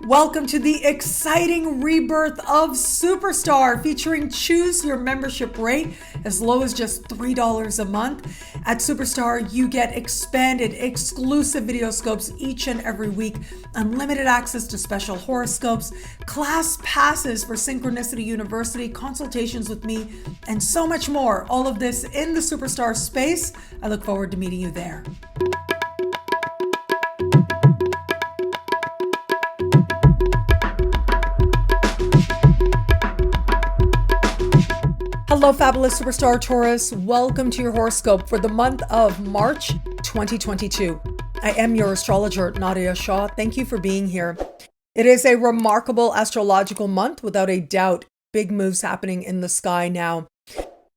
Welcome to the exciting rebirth of Superstar, featuring choose your membership rate as low as just $3 a month. At Superstar, you get expanded, exclusive video scopes each and every week, unlimited access to special horoscopes, class passes for Synchronicity University, consultations with me, and so much more. All of this in the Superstar space. I look forward to meeting you there. Hello, fabulous superstar Taurus. Welcome to your horoscope for the month of March 2022. I am your astrologer, Nadiya Shah. Thank you for being here. It is a remarkable astrological month, without a doubt. Big moves happening in the sky now.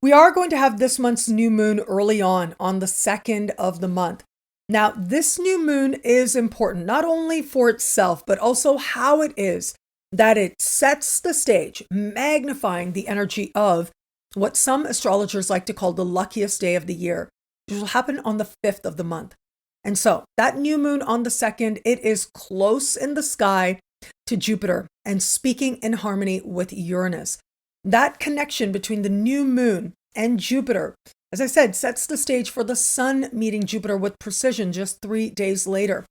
We are going to have this month's new moon early on the 2nd of the month. Now, this new moon is important, not only for itself, but also how it is that it sets the stage, magnifying the energy of what some astrologers like to call the luckiest day of the year, which will happen on the 5th of the month. And so that new moon on the 2nd, it is close in the sky to Jupiter and speaking in harmony with Uranus. That connection between the new moon and Jupiter, as I said, sets the stage for the sun meeting Jupiter with precision just 3 days later.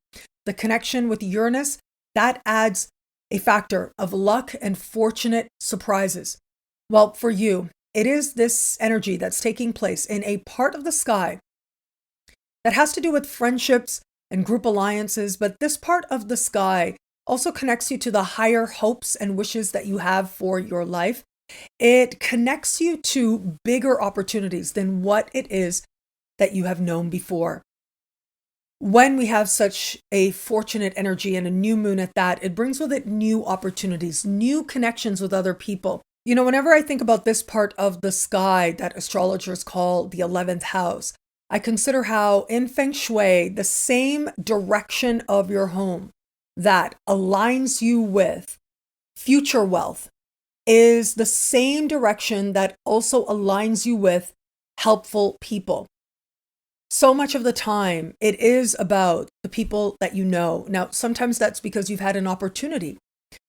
The connection with Uranus, that adds a factor of luck and fortunate surprises. Well, for you, it is this energy that's taking place in a part of the sky that has to do with friendships and group alliances, but this part of the sky also connects you to the higher hopes and wishes that you have for your life. It connects you to bigger opportunities than what it is that you have known before. When we have such a fortunate energy and a new moon at that, it brings with it new opportunities, new connections with other people. You know, whenever I think about this part of the sky that astrologers call the 11th house, I consider how in Feng Shui, the same direction of your home that aligns you with future wealth is the same direction that also aligns you with helpful people. So much of the time, it is about the people that you know. Now, sometimes that's because you've had an opportunity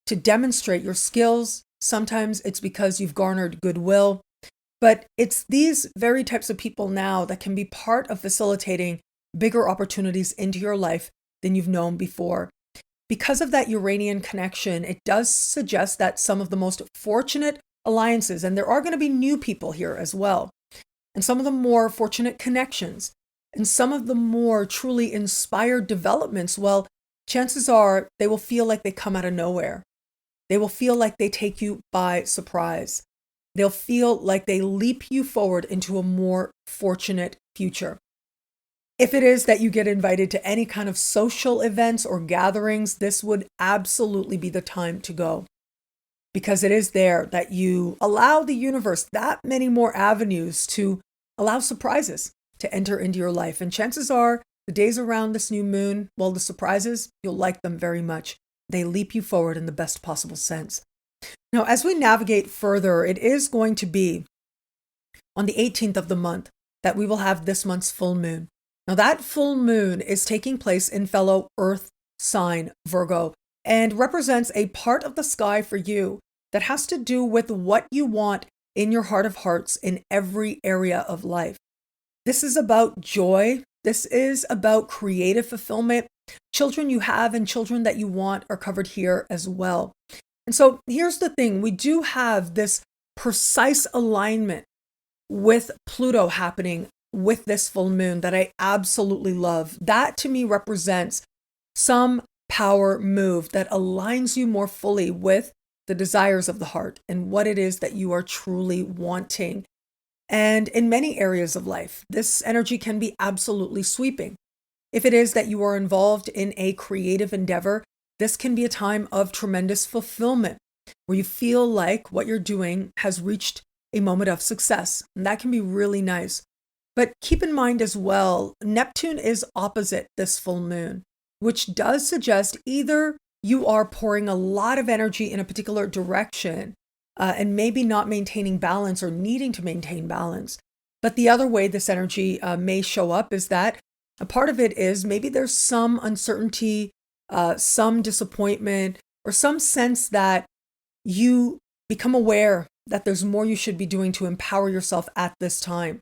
to demonstrate your skills. Sometimes it's because you've garnered goodwill, but it's these very types of people now that can be part of facilitating bigger opportunities into your life than you've known before. Because of that Uranian connection, it does suggest that some of the most fortunate alliances, and there are going to be new people here as well, and some of the more fortunate connections, and some of the more truly inspired developments, well, chances are they will feel like they come out of nowhere. They will feel like they take you by surprise. They'll feel like they leap you forward into a more fortunate future. If it is that you get invited to any kind of social events or gatherings, this would absolutely be the time to go, because it is there that you allow the universe that many more avenues to allow surprises to enter into your life. And chances are the days around this new moon, well, the surprises, you'll like them very much. They leap you forward in the best possible sense. Now, as we navigate further, it is going to be on the 18th of the month that we will have this month's full moon. Now, that full moon is taking place in fellow Earth sign Virgo and represents a part of the sky for you that has to do with what you want in your heart of hearts in every area of life. This is about joy. This is about creative fulfillment. Children you have and children that you want are covered here as well. And so here's the thing. We do have this precise alignment with Pluto happening with this full moon that I absolutely love. That to me represents some power move that aligns you more fully with the desires of the heart and what it is that you are truly wanting. And in many areas of life, this energy can be absolutely sweeping. If it is that you are involved in a creative endeavor, this can be a time of tremendous fulfillment where you feel like what you're doing has reached a moment of success. And that can be really nice. But keep in mind as well, Neptune is opposite this full moon, which does suggest either you are pouring a lot of energy in a particular direction and maybe not maintaining balance or needing to maintain balance. But the other way this energy may show up is that a part of it is maybe there's some uncertainty, some disappointment, or some sense that you become aware that there's more you should be doing to empower yourself at this time.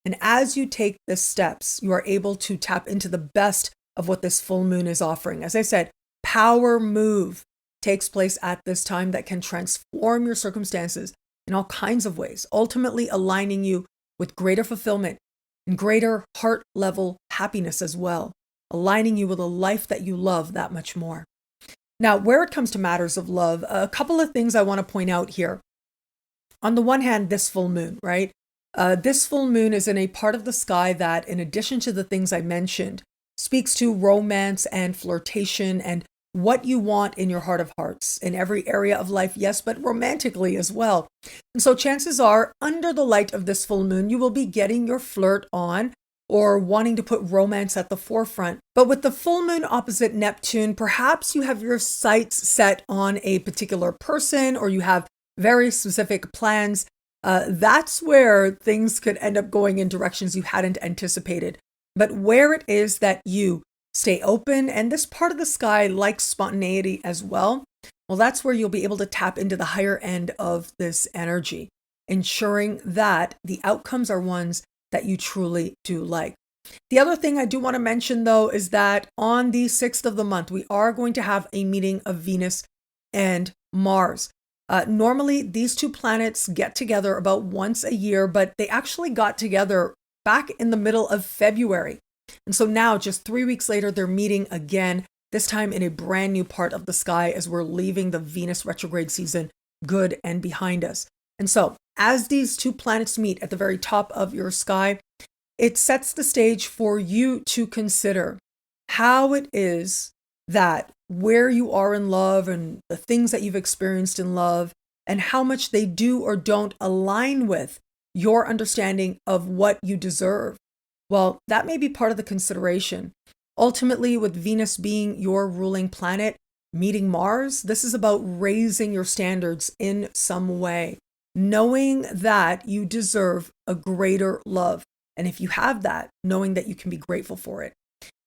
And as you take the steps, you are able to tap into the best of what this full moon is offering. As I said, power move takes place at this time that can transform your circumstances in all kinds of ways, ultimately aligning you with greater fulfillment and greater heart level happiness as well, aligning you with a life that you love that much more. Now, where it comes to matters of love, a couple of things I want to point out here. On the one hand, this full moon, right? This full moon is in a part of the sky that, in addition to the things I mentioned, speaks to romance and flirtation and what you want in your heart of hearts in every area of life, yes, but romantically as well. And so chances are, under the light of this full moon, you will be getting your flirt on or wanting to put romance at the forefront. But with the full moon opposite Neptune, perhaps you have your sights set on a particular person, or you have very specific plans. That's where things could end up going in directions you hadn't anticipated. But where it is that you stay open, and this part of the sky likes spontaneity as well, well, that's where you'll be able to tap into the higher end of this energy, ensuring that the outcomes are ones that you truly do like. The other thing I do want to mention, though, is that on the 6th of the month, we are going to have a meeting of Venus and Mars. Normally, these two planets get together about once a year, but they actually got together back in the middle of February. And so now, just 3 weeks later, they're meeting again, this time in a brand new part of the sky as we're leaving the Venus retrograde season good and behind us. And so as these two planets meet at the very top of your sky, it sets the stage for you to consider how it is that where you are in love and the things that you've experienced in love and how much they do or don't align with your understanding of what you deserve. Well, that may be part of the consideration. Ultimately, with Venus being your ruling planet, meeting Mars, this is about raising your standards in some way, knowing that you deserve a greater love. And if you have that, knowing that you can be grateful for it.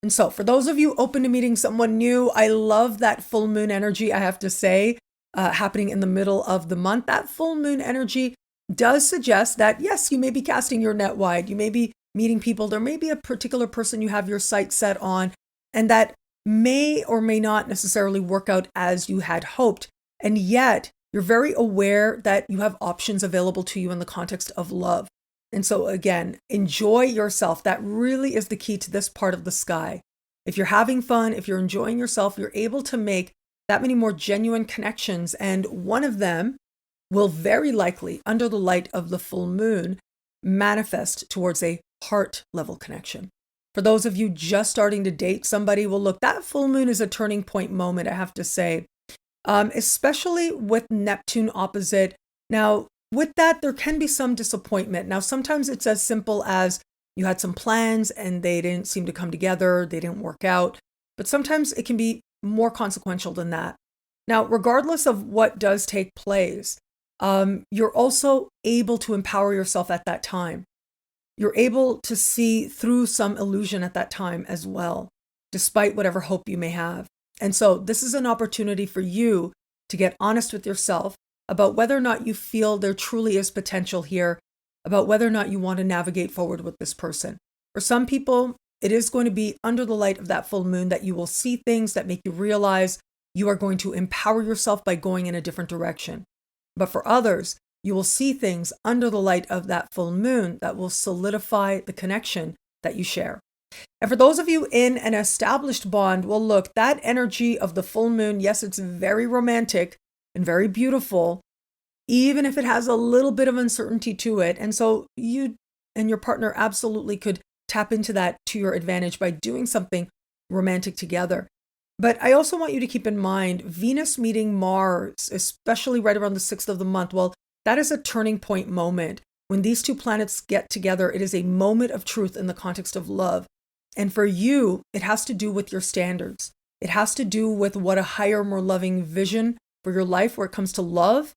And so for those of you open to meeting someone new, I love that full moon energy, I have to say, happening in the middle of the month. That full moon energy does suggest that, yes, you may be casting your net wide. You may be meeting people. There may be a particular person you have your sights set on, and that may or may not necessarily work out as you had hoped. And yet you're very aware that you have options available to you in the context of love. And so again, enjoy yourself. That really is the key to this part of the sky. If you're having fun, if you're enjoying yourself, you're able to make that many more genuine connections. And one of them will very likely, under the light of the full moon, manifest towards a heart level connection. For those of you just starting to date somebody, well, look, that full moon is a turning point moment, I have to say, especially with Neptune opposite. Now, with that, there can be some disappointment. Now, sometimes it's as simple as you had some plans and they didn't seem to come together, they didn't work out, but sometimes it can be more consequential than that. Now, regardless of what does take place, you're also able to empower yourself at that time. You're able to see through some illusion at that time as well, despite whatever hope you may have. And so this is an opportunity for you to get honest with yourself about whether or not you feel there truly is potential here, about whether or not you want to navigate forward with this person. For some people, it is going to be under the light of that full moon that you will see things that make you realize you are going to empower yourself by going in a different direction. But for others, you will see things under the light of that full moon that will solidify the connection that you share. And for those of you in an established bond, well, look, that energy of the full moon, yes, it's very romantic and very beautiful, even if it has a little bit of uncertainty to it. And so you and your partner absolutely could tap into that to your advantage by doing something romantic together. But I also want you to keep in mind, Venus meeting Mars, especially right around the 6th of the month, well, that is a turning point moment. When these two planets get together, it is a moment of truth in the context of love. And for you, it has to do with your standards. It has to do with what a higher, more loving vision for your life where it comes to love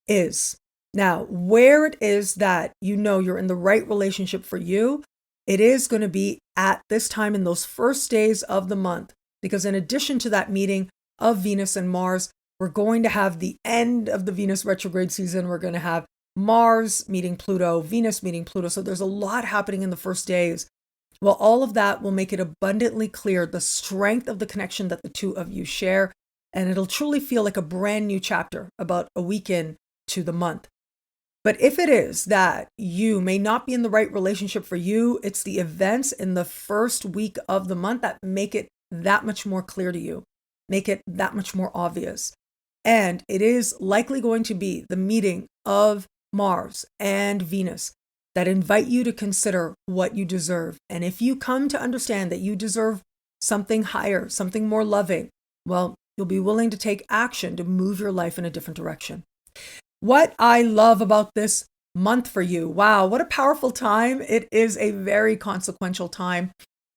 is. Now, where it is that you know you're in the right relationship for you, it is going to be at this time in those first days of the month. Because in addition to that meeting, of Venus and Mars. We're going to have the end of the Venus retrograde season. We're going to have Mars meeting Pluto, Venus meeting Pluto. So there's a lot happening in the first days. Well, all of that will make it abundantly clear the strength of the connection that the two of you share. And it'll truly feel like a brand new chapter about a week into the month. But if it is that you may not be in the right relationship for you, it's the events in the first week of the month that make it that much more clear to you, make it that much more obvious. And it is likely going to be the meeting of Mars and Venus that invite you to consider what you deserve. And if you come to understand that you deserve something higher, something more loving, well, you'll be willing to take action to move your life in a different direction. What I love about this month for you, wow, what a powerful time. It is a very consequential time.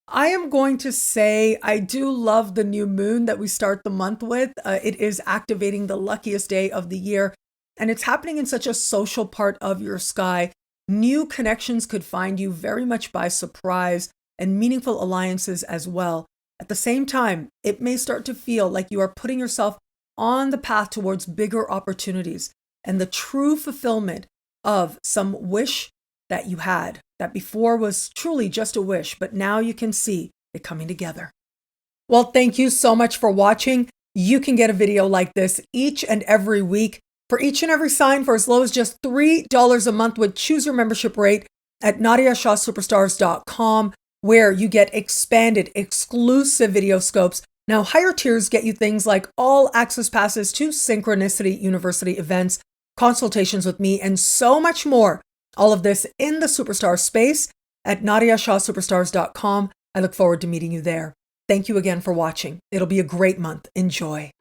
I am going to say I do love the new moon that we start the month with. It is activating the luckiest day of the year, and it's happening in such a social part of your sky. New connections could find you very much by surprise, and meaningful alliances as well. At the same time, it may start to feel like you are putting yourself on the path towards bigger opportunities and the true fulfillment of some wish that you had that before was truly just a wish, but now you can see it coming together. Well, thank you so much for watching. You can get a video like this each and every week for each and every sign for as low as just $3 a month with Choose Your Membership Rate at NadiyaShahSuperstars.com, where you get expanded, exclusive video scopes. Now, higher tiers get you things like all access passes to Synchronicity University events, consultations with me, and so much more. All of this in the Superstar space at NadiyaShahSuperstars.com. I look forward to meeting you there. Thank you again for watching. It'll be a great month. Enjoy.